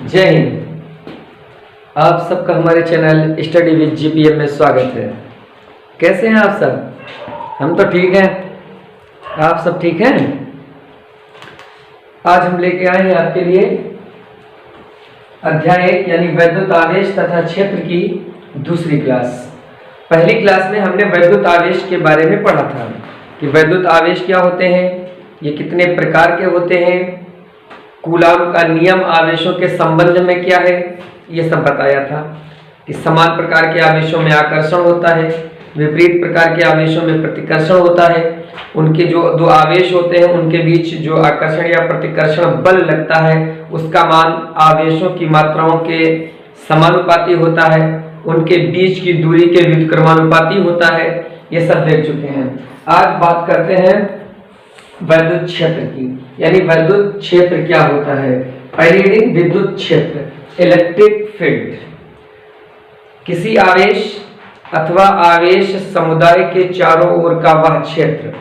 जय हिंद। आप सबका हमारे चैनल स्टडी विद जीपीएम में स्वागत है। कैसे हैं आप सब? हम तो ठीक हैं। आप सब ठीक हैं? आज हम लेके आए हैं आपके लिए अध्याय 1 यानी वैद्युत आवेश तथा क्षेत्र की दूसरी क्लास। पहली क्लास में हमने वैद्युत आवेश के बारे में पढ़ा था कि वैद्युत आवेश क्या होते हैं, ये कितने प्रकार के होते हैं, कूलाम का नियम आवेशों के संबंध में क्या है, ये सब बताया था कि समान प्रकार के आवेशों में आकर्षण होता है, विपरीत प्रकार के आवेशों में प्रतिकर्षण होता है। उनके जो दो आवेश होते हैं उनके बीच जो आकर्षण या प्रतिकर्षण बल लगता है उसका मान आवेशों की मात्राओं के समानुपाती होता है, उनके बीच की दूरी के व्युत्क्रमानुपाती होता है। ये सब देख चुके हैं। आज बात करते हैं वैद्युत क्षेत्र की, यानी वैद्युत क्षेत्र क्या होता है। पहली रीडिंग विद्युत क्षेत्र, इलेक्ट्रिक फील्ड। किसी आवेश अथवा आवेश समुदाय के चारों ओर का वह क्षेत्र,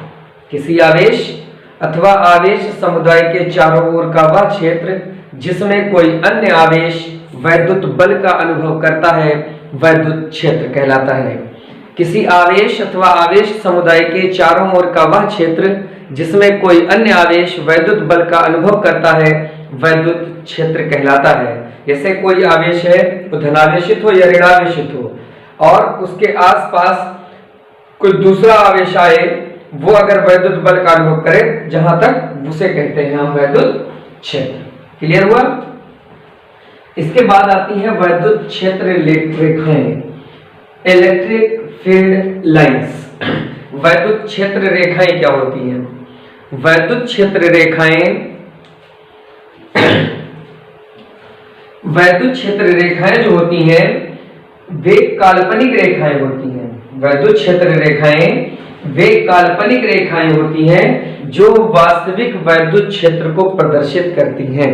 किसी आवेश अथवा आवेश समुदाय के चारों ओर का वह क्षेत्र जिसमें कोई अन्य आवेश वैद्युत बल का अनुभव करता है, वैद्युत क्षेत्र कहलाता है। किसी आवेश अथवा आवेश समुदाय के चारों ओर का वह क्षेत्र जिसमें कोई अन्य आवेश वैद्युत बल का अनुभव करता है, वैद्युत क्षेत्र कहलाता है। जैसे कोई आवेश है वो धनावेशित हो या ऋणावेशित हो और उसके आसपास कोई दूसरा आवेश आए, वो अगर वैद्युत बल का अनुभव करे जहां तक, उसे कहते हैं हम वैद्युत क्षेत्र। क्लियर हुआ? इसके बाद आती है वैद्युत क्षेत्र रेखाएं, इलेक्ट्रिक फील्ड लाइंस। वैद्युत क्षेत्र रेखाएं क्या होती हैं? वैद्युत क्षेत्र रेखाएं वैद्युत क्षेत्र रेखाएं जो होती हैं वे काल्पनिक रेखाएं होती हैं। वैद्युत क्षेत्र रेखाएं वे काल्पनिक रेखाएं होती हैं जो वास्तविक वैद्युत क्षेत्र को प्रदर्शित करती हैं।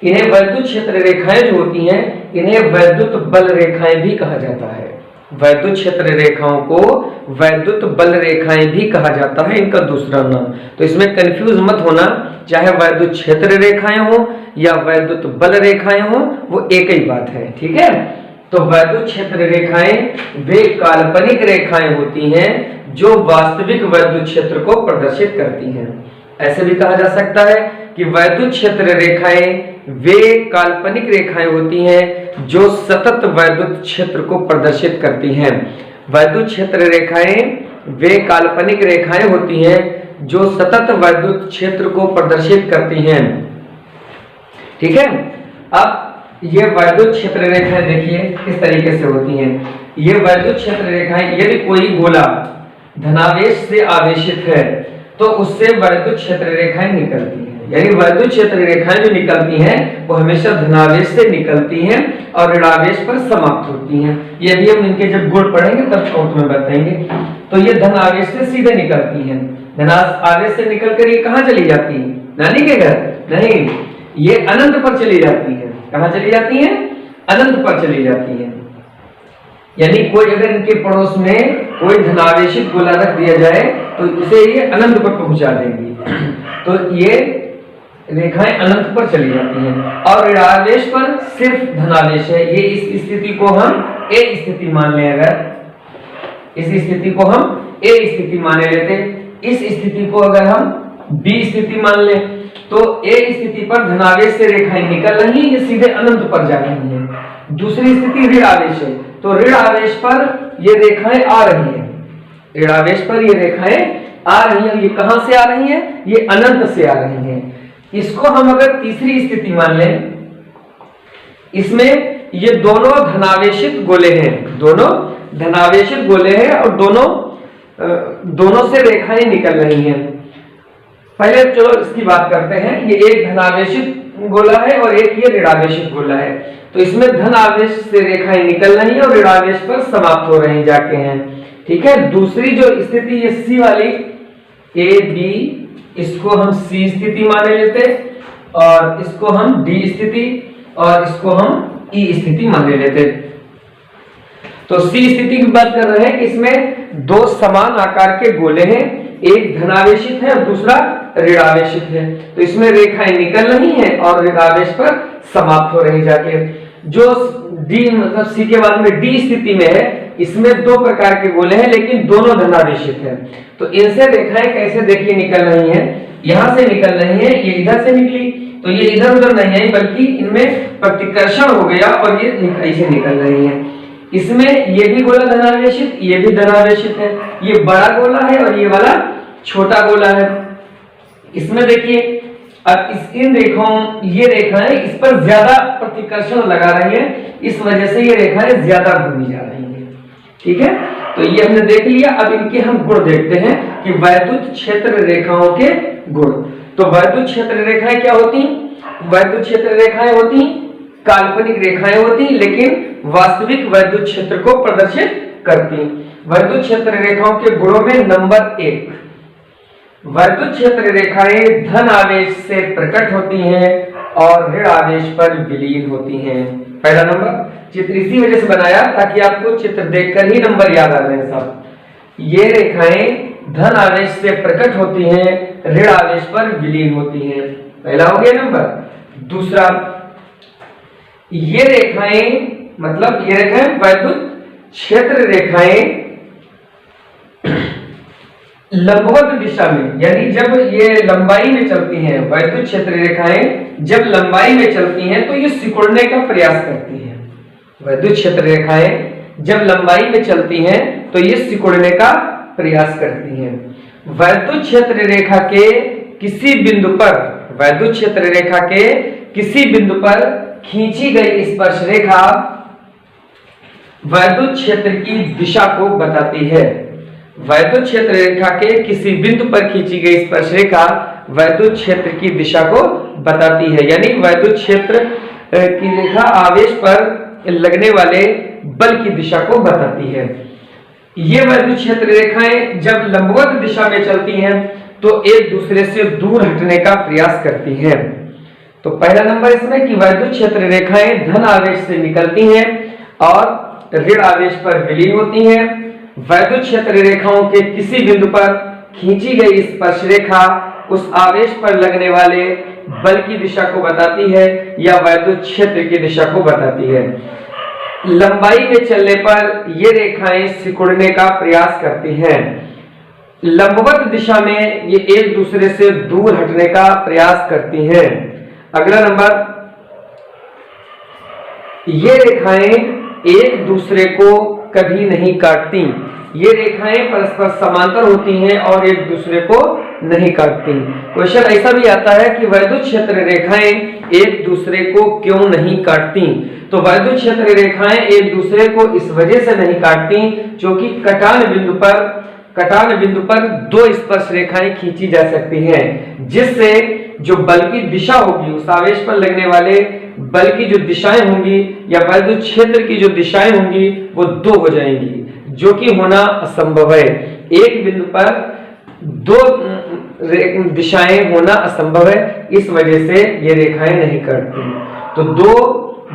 इन्हें वैद्युत क्षेत्र रेखाएं जो होती हैं इन्हें वैद्युत बल रेखाएं भी कहा जाता है। वैद्युत क्षेत्र रेखाओं को वैद्युत बल रेखाएं भी कहा जाता है, इनका दूसरा नाम। तो इसमें कंफ्यूज मत होना, चाहे वैद्युत क्षेत्र रेखाएं हो या वैद्युत बल रेखाएं हो, वो एक ही बात है। ठीक है? तो वैद्युत क्षेत्र रेखाएं वे काल्पनिक रेखाएं होती हैं जो वास्तविक वैद्युत क्षेत्र को प्रदर्शित करती हैं। ऐसे भी कहा जा सकता है कि वैद्युत क्षेत्र रेखाएं वे काल्पनिक रेखाएं होती हैं जो सतत वैद्युत क्षेत्र को प्रदर्शित करती हैं। वैद्युत क्षेत्र रेखाएं वे काल्पनिक रेखाएं होती हैं जो सतत वैद्युत क्षेत्र को प्रदर्शित करती हैं। ठीक है? अब ये वैद्युत क्षेत्र रेखाएं देखिए किस तरीके से होती हैं। ये वैद्युत क्षेत्र रेखाएं, यदि कोई गोला धनावेश से आवेशित है तो उससे वैद्युत क्षेत्र रेखाएं निकलती हैं। यानी वैद्युत क्षेत्र रेखाएं जो निकलती हैं वो हमेशा धनावेश से निकलती हैं और ऋणावेश पर समाप्त होती हैं। ये भी हम इनके जब गुण पढ़ेंगे तब शॉर्ट में बताएंगे। तो ये धनावेश से सीधे निकलती हैं। धनावेश से निकलकर ये कहाँ चली जाती है? नानी के घर? नहीं, ये अनंत पर चली जाती है। कहाँ चली जाती है? अनंत पर चली जाती है। यानी कोई अगर इनके पड़ोस में कोई धनावेशित गोला रख दिया जाए तो उसे ये अनंत पर पहुंचा देंगी। तो ये रेखाएं अनंत पर चली जाती हैं। और ऋणावेश पर सिर्फ धनावेश है। ये इस स्थिति को हम ए स्थिति मान लें, अगर इस स्थिति को हम ए स्थिति माने लेते, इस स्थिति को अगर हम बी स्थिति मान लें तो ए स्थिति पर धनावेश से रेखाएं निकल रही, ये सीधे अनंत पर जा रही हैं। दूसरी स्थिति ऋण आवेश है, तो ऋण आवेश पर ये रेखाएं आ रही हैं। ऋण आवेश पर ये रेखाएं आ रही हैं। ये कहां से आ रही हैं? ये अनंत से आ रही हैं। इसको हम अगर तीसरी स्थिति मान लें, इसमें ये दोनों धनावेशित गोले हैं, दोनों धनावेशित गोले हैं और दोनों से रेखाएं निकल रही हैं। पहले चलो इसकी बात करते हैं। ये एक धनावेशित गोला है और एक ये ऋणावेशित गोला है। तो इसमें धनावेश से रेखाएं निकल रही हैं और ऋणावेश पर समाप्त हो रही जाके हैं। ठीक है? दूसरी जो स्थिति ये सी वाली, ए बी, इसको हम सी स्थिति माने लेते और इसको हम डी स्थिति और इसको हम ई स्थिति माने लेते। तो सी स्थिति की बात कर रहे हैं कि इसमें दो समान आकार के गोले हैं, एक धनावेशित है और दूसरा ऋणावेशित है, तो इसमें रेखाएं निकल रही हैं और ऋणावेश पर समाप्त हो रही जाके। जो डी मतलब सी के बाद में डी स्थिति में है, इसमें दो प्रकार के गोले हैं लेकिन दोनों धनावेशित हैं। तो इनसे रेखाएं कैसे देखिए निकल रही हैं, यहां से निकल रही हैं, ये इधर से निकली तो ये इधर उधर नहीं आई बल्कि इनमें प्रतिकर्षण हो गया और ये ऐसे निकल रही हैं। इसमें ये भी गोला धनावेशित, ये भी धनावेशित है, ये बड़ा गोला है और ये वाला छोटा गोला है। इसमें देखिए अब इन रेखाओं, ये रेखाएं इस पर ज्यादा प्रतिकर्षण लगा रही हैं, इस वजह से ये रेखाएं ज्यादा घूमी जा रही हैं। ठीक है, तो ये हमने देख लिया। अब इनके हम गुण देखते हैं कि वैद्युत क्षेत्र रेखाओं के गुण। तो वैद्युत क्षेत्र रेखाएं क्या होती? वैद्युत क्षेत्र रेखाएं होती काल्पनिक रेखाएं होती, लेकिन वास्तविक वैद्युत क्षेत्र को प्रदर्शित करती। वैद्युत क्षेत्र रेखाओं के गुणों में नंबर 1, वैद्युत क्षेत्र रेखाएं धन आवेश से प्रकट होती हैं और ऋण आवेश पर विलीन होती हैं। पहला नंबर, चित्र इसी वजह से बनाया ताकि आपको चित्र देखकर ही नंबर याद आ जाए साहब। ये रेखाएं धन आवेश से प्रकट होती हैं, ऋण आवेश पर विलीन होती हैं। पहला हो गया नंबर। दूसरा, ये रेखाएं मतलब ये रेखाएं वैद्युत क्षेत्र रेखाएं लंबवत दिशा में, यानी जब ये लंबाई में चलती हैं, वैद्युत क्षेत्र रेखाएं जब लंबाई में चलती हैं तो ये सिकुड़ने का प्रयास करती हैं। वैद्युत क्षेत्र रेखाएं जब लंबाई में चलती हैं तो ये सिकुड़ने का प्रयास करती हैं। वैद्युत क्षेत्र रेखा के किसी बिंदु पर, वैद्युत क्षेत्र रेखा के किसी बिंदु पर खींची गई स्पर्श रेखा वैद्युत क्षेत्र की दिशा को बताती है। वैद्युत क्षेत्र रेखा के किसी बिंदु पर खींची गई स्पर्श रेखा वैद्युत क्षेत्र की दिशा को बताती है, यानी वैद्युत क्षेत्र की रेखा आवेश पर लगने वाले बल की दिशा को बताती है। ये वैद्युत क्षेत्र रेखाएं जब लंबवत दिशा में चलती हैं तो एक दूसरे से दूर हटने का प्रयास करती हैं। तो पहला नंबर इसमें कि वैद्युत क्षेत्र रेखाएं धन आवेश से निकलती हैं और ऋण आवेश पर विलीन होती हैं। वैद्युत क्षेत्र रेखाओं के किसी बिंदु पर खींची गई स्पर्श रेखा उस आवेश पर लगने वाले बल की दिशा को बताती है या वैद्युत क्षेत्र की दिशा को बताती है। लंबाई में चलने पर ये रेखाएं सिकुड़ने का प्रयास करती हैं। लंबवत दिशा में ये एक दूसरे से दूर हटने का प्रयास करती हैं। अगला नंबर, ये रेखाएं एक दूसरे को कभी नहीं काटती। ये रेखाएं परस्पर समांतर होती हैं और एक दूसरे को नहीं काटती। क्वेश्चन ऐसा भी आता है कि वैद्युत क्षेत्र रेखाएं एक दूसरे को क्यों नहीं काटती? तो वैद्युत क्षेत्र रेखाएं एक दूसरे को इस वजह से नहीं काटती क्योंकि कटान बिंदु पर दो स्पर्श रेखाएं खींची जा सकती हैं, जिससे जो बल की दिशा होगी, उस आवेश पर लगने वाले बल की जो दिशाएं होंगी या वैद्युत क्षेत्र की जो दिशाएं होंगी वो दो हो जाएंगी, जो कि होना असंभव है। एक बिंदु पर दो दिशाएं होना असंभव है, इस वजह से ये रेखाएं नहीं काटती। तो दो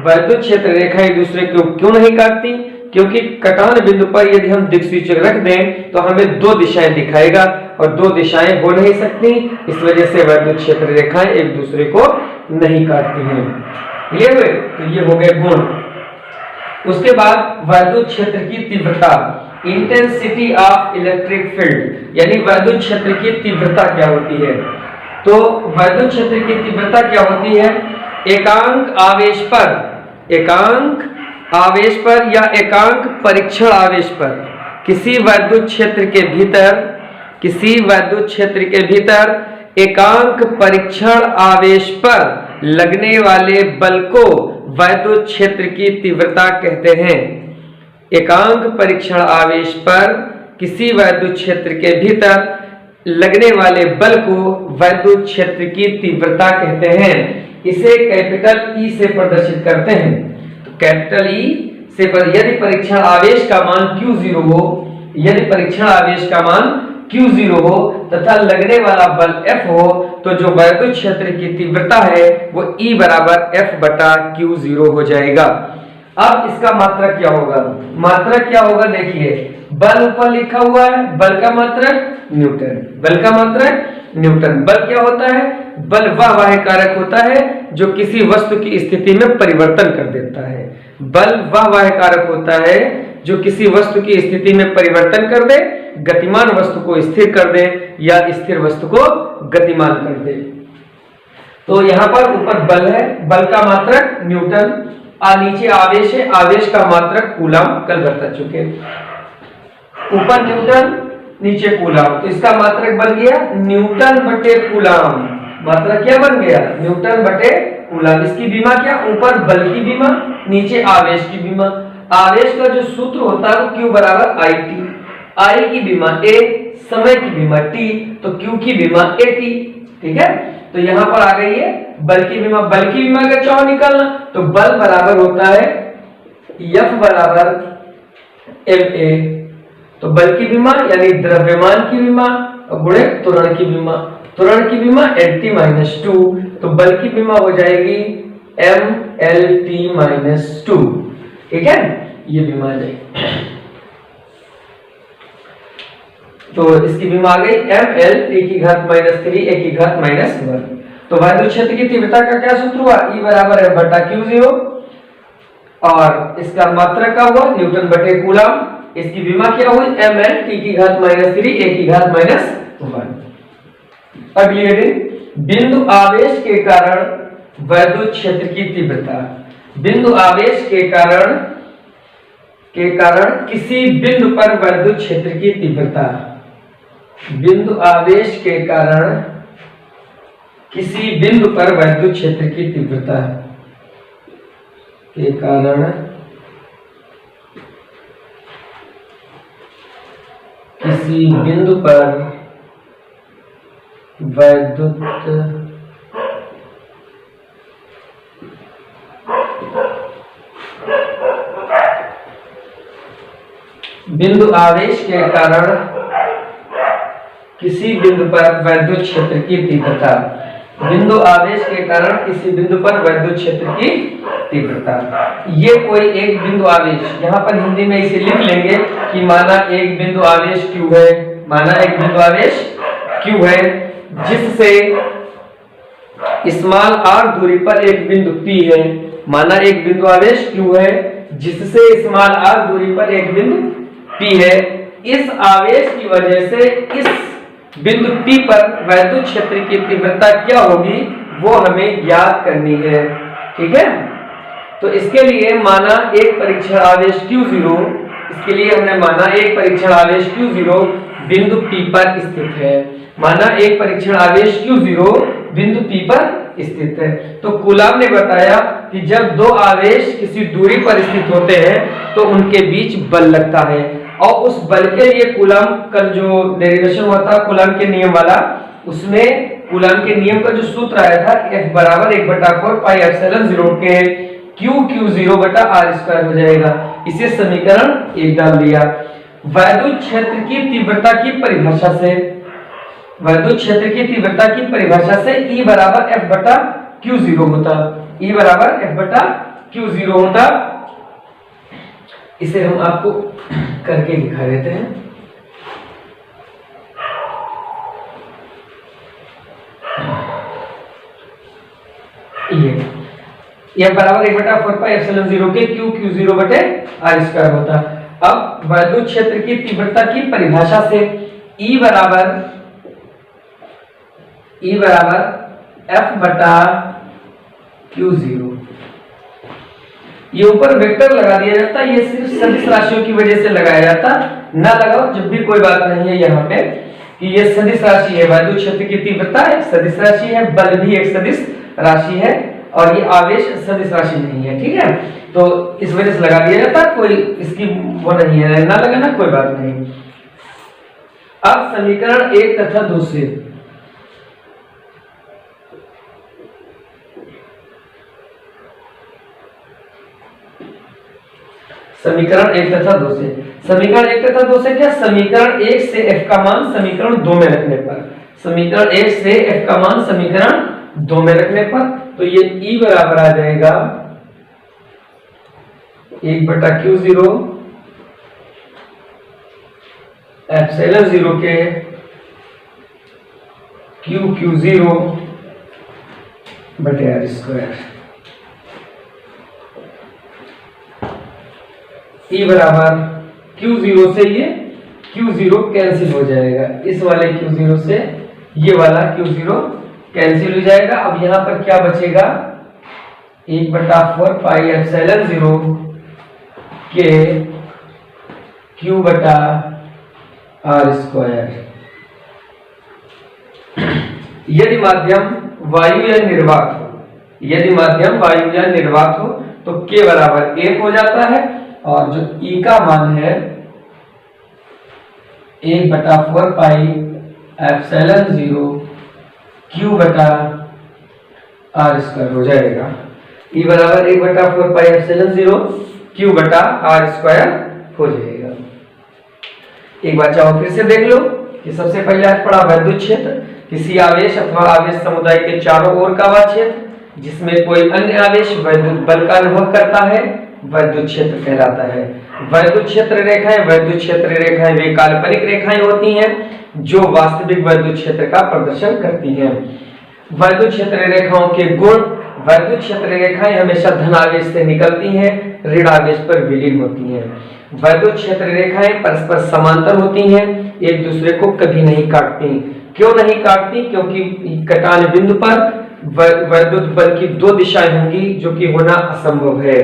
वैद्युत क्षेत्र रेखाएं एक दूसरे को क्यों नहीं काटती? क्योंकि कटान बिंदु पर यदि हम दिक्सूचक रख दें तो हमें दो दिशाएं दिखाएगा और दो दिशाएं हो नहीं सकती, इस वजह से वैद्युत क्षेत्र रेखाएं एक दूसरे को नहीं काटती हैं। क्लियर हुए? तो ये हो गए गुण। उसके बाद वैद्युत क्षेत्र की तीव्रता, इंटेंसिटी ऑफ इलेक्ट्रिक फील्ड, यानी वैद्युत क्षेत्र की तीव्रता क्या होती है? तो वैद्युत क्षेत्र की तीव्रता क्या होती है? एकांक आवेश पर या एकांक परीक्षण आवेश पर किसी वैद्युत क्षेत्र के भीतर एकांक परीक्षण आवेश पर लगने वाले बल को वैद्युत क्षेत्र की तीव्रता कहते हैं। एकांक परीक्षण आवेश पर किसी वैद्युत क्षेत्र के भीतर लगने वाले बल को वैद्युत क्षेत्र की तीव्रता कहते हैं। इसे कैपिटल ई से प्रदर्शित करते हैं। तो कैपिटल ई से यदि परीक्षण आवेश का मान Q0 हो, यदि परीक्षण आवेश का मान Q0 हो तथा लगने वाला बल F हो, तो जो वैद्युत क्षेत्र की तीव्रता है वो E बराबर F बटा Q0 हो जाएगा। अब इसका मात्रक क्या होगा? मात्रक क्या होगा देखिए, बल ऊपर लिखा हुआ है, बल का मात्रक न्यूटन, बल का मात्रक न्यूटन। बल क्या होता है? बल वह बाह्य कारक होता है जो किसी वस्तु की स्थिति में परिवर्तन कर देता है। बल वह बाह्य कारक होता है जो किसी वस्तु की स्थिति में परिवर्तन कर दे, गतिमान वस्तु को स्थिर कर दे या स्थिर वस्तु को गतिमान कर दे। तो यहाँ पर ऊपर बल है, बल का मात्रक न्यूटन, नीचे आवेश है, आवेश का मात्रक कूलम, कल बता चुके। ऊपर न्यूटन नीचे कूलम, तो इसका मात्रक बन गया न्यूटन बटे कूलम। मात्रक क्या बन गया? न्यूटन बटे कूलम। इसकी विमा क्या? ऊपर बल की विमा, नीचे आवेश की विमा। आवेश का जो सूत्र होता है वो Q बराबर आई टी, आई की विमा A, समय की विमा T, तो Q की विमा AT। ठीक है, तो यहां पर आ गई है बल की विमा। बल की विमा का चाहो निकालना, तो बल बराबर होता है F बराबर ma, तो बल की विमा यानी द्रव्यमान की विमा गुणे त्वरण की विमा, त्वरण की विमा LT-2, तो बल की विमा हो जाएगी MLT-2। ठीक है, ये विमा आ जाएगी। तो इसकी विमा आ गई ML(T⁻³ A⁻⁻1। तो वैद्युत क्षेत्र की तीव्रता का क्या सूत्र हुआ? E बराबर है बटा Q0, और इसका मात्रक का हुआ न्यूटन बटे कूलम। इसकी विमा क्या हुई? ML(T⁻³ A⁻⁻1। अगली हेडिंग, बिंदु आवेश के कारण वैद्युत क्षेत्र की तीव्रता। बिंदु आवेश के कारण किसी बिंदु पर वैद्युत क्षेत्र की तीव्रता। बिंदु आवेश के कारण किसी बिंदु पर वैद्युत क्षेत्र की तीव्रता के कारण किसी बिंदु पर वैद्युत बिंदु आवेश के कारण किसी बिंदु पर वैद्युत क्षेत्र की तीव्रता। बिंदु आवेश के कारण किसी बिंदु पर वैद्युत क्षेत्र की तीव्रता। ये कोई एक बिंदु आवेश, यहाँ पर हिंदी में इसे लिख लेंगे कि माना एक बिंदु आवेश Q है, माना एक बिंदु आवेश Q है जिससे स्मॉल r दूरी पर एक बिंदु P है। माना एक बिंदु आवेश Q है जिससे स्मॉल r दूरी पर एक बिंदु P है। इस आवेश की वजह से इस बिंदु P पर वैद्युत क्षेत्र की तीव्रता क्या होगी वो हमें ज्ञात करनी है। ठीक है, तो इसके लिए माना एक परीक्षण आवेश Q0, इसके लिए हमने माना एक परीक्षण आवेश Q0 बिंदु P पर स्थित है। माना एक परीक्षण आवेश Q0 बिंदु P पर स्थित है। तो कूलम ने बताया कि जब दो आवेश किसी दूरी पर स्थित होते हैं तो उनके बीच बल लगता है, और उस बल के लिए कूलम का जो डेरिवेशन हुआ था कूलम के नियम वाला, उसमें कूलम के नियम का जो सूत्र आया था F बराबर 1/4 पाई एप्सिलॉन 0 के Q0 बटा r² हो जाएगा। इसे समीकरण 1 डाल दिया। वैद्युत क्षेत्र की तीव्रता की परिभाषा से, वैद्युत क्षेत्र की तीव्रता की परिभाषा से E बराबर F बटा Q0 होता, E बराबर F बटा Q0 होता। इसे हम आपको करके दिखा देते हैं। ये बराबर 1/4 पाई एप्सिलॉन 0 के Q0 बटे r² होता। अब वैद्युत क्षेत्र की तीव्रता की परिभाषा से E बराबर F बटा Q0, ये ऊपर वेक्टर लगा दिया जाता, ये सिर्फ सदिश राशियों की वजह से लगाया जाता। ना लगाओ जब भी कोई बात नहीं है यहाँ पे कि ये सदिश राशि है। वैद्युत क्षेत्र की तीव्रता एक सदिश राशि है, बल भी एक सदिश राशि है, और ये आवेश सदिश राशि नहीं है। ठीक है, तो इस वजह से लगा दिया जाता, कोई इसकी वो नहीं है, ना लगाना कोई बात नहीं। अब समीकरण 1 तथा 2 से समीकरण 1 तथा 2 से, समीकरण 1 तथा 2 से क्या? समीकरण 1 से F का मान समीकरण 2 में रखने पर, समीकरण 1 से F का मान समीकरण 2 में रखने पर, तो ये E बराबर आ जाएगा 1/Q0 एप्सिलॉन जीरो के Q0 बटे आर स्क्वायर। ई बराबर Q0 से ये Q0 कैंसिल हो जाएगा, इस वाले Q0 से ये वाला Q0 कैंसिल हो जाएगा। अब यहां पर क्या बचेगा, 1/4 पाई एप्सिलॉन जीरो के Q बटा आर स्क्वायर। यदि माध्यम वायु या निर्वात हो, यदि माध्यम वायु या निर्वात हो तो K बराबर 1 हो जाता है, और जो E का मान है 1/4 पाई एप्सिलॉन जीरो Q बटा आर स्क्वायर हो जाएगा। E बराबर 1/4 पाई एप्सिलॉन जीरो Q बटा आर स्क्वायर हो जाएगा। एक बार चाहो फिर से देख लो कि सबसे पहले आज पढ़ा वैद्युत क्षेत्र, किसी आवेश अथवा आवेश समुदाय के चारों ओर का वह क्षेत्र जिसमें कोई अन्य आवेश वैद्युत बल का अनुभव करता है वैद्युत क्षेत्र कहलाता है। वैद्युत क्षेत्र रेखाएं वे काल्पनिक रेखाएं होती हैं जो वास्तविक वैद्युत क्षेत्र का प्रदर्शन करती हैं। वैद्युत क्षेत्र रेखाओं के गुण, वैद्युत क्षेत्र रेखाएं हमेशा धन आवेश से निकलती हैं, ऋण आवेश पर विलीन होती हैं। वैद्युत क्षेत्र रेखाएं परस्पर समांतर होती हैं, एक दूसरे को कभी नहीं काटती। क्यों नहीं काटती? क्योंकि कटान बिंदु पर वैद्युत बल की दो दिशाएं होंगी जो कि होना असंभव है।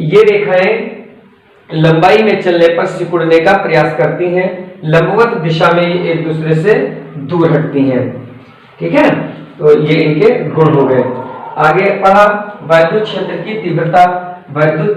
ये रेखाएं लंबाई में चलने पर सिकुड़ने का प्रयास करती हैं, लंबवत दिशा में ये एक दूसरे से दूर हटती हैं। ठीक है, तो ये इनके गुण हो गए। आगे पढ़ा वैद्युत क्षेत्र की तीव्रता।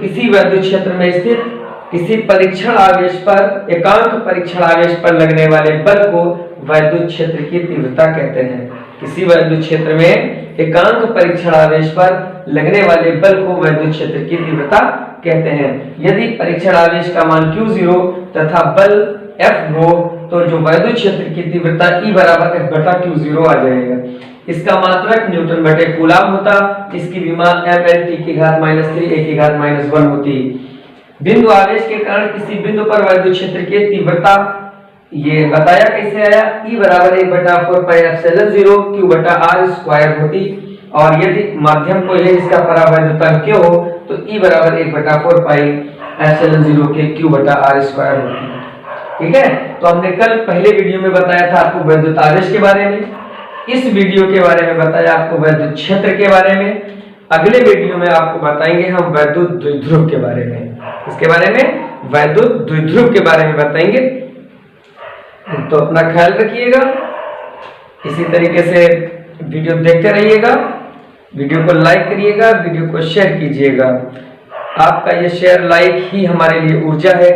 किसी वैद्युत क्षेत्र में स्थित किसी परीक्षण आवेश पर, एकांक परीक्षण आवेश पर लगने वाले बल को वैद्युत क्षेत्र की तीव्रता कहते हैं। किसी वैद्युत क्षेत्र में एकांक परीक्षण आवेश पर लगने वाले बल को वैद्युत क्षेत्र की तीव्रता कहते हैं। यदि परीक्षण आवेश का मान Q0 तथा बल F हो तो जो वैद्युत क्षेत्र की तीव्रता E बराबर F बटा Q0 आ जाएगा। इसका मात्रक न्यूटन बटे कूलाम होता, इसकी विमा mLT की घात -3 a की घात -1 होती। बिंदु आवेश के कारण किसी बिंदु पर वैद्युत क्षेत्र की तीव्रता ये बताया कैसे आया, E बराबर 1/4 पाई एप्सिलॉन जीरो Q बटा आर स्क्वायर होती, और यदि माध्यम को है जिसका परावैद्युतांक Q हो तो E बराबर 1/4 पाई एप्सिलॉन जीरो के Q बटा आर स्क्वायर होती। ठीक है, तो हमने कल पहले वीडियो में बताया था आपको वैद्युत आवेश के बारे में, इस वीडियो के बारे में बताया आपको वैद्युत क्षेत्र के बारे में। अगले वीडियो में आपको बताएंगे हम वैद्युत द्विध्रुव के बारे में। इसके बारे में वैद्युत द्विध्रुव के बारे में बताएंगे। तो अपना ख्याल रखिएगा, इसी तरीके से वीडियो देखते रहिएगा, वीडियो को लाइक करिएगा, वीडियो को शेयर कीजिएगा। आपका ये शेयर लाइक ही हमारे लिए ऊर्जा है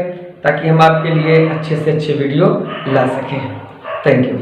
ताकि हम आपके लिए अच्छे से अच्छे वीडियो ला सकें। Thank you.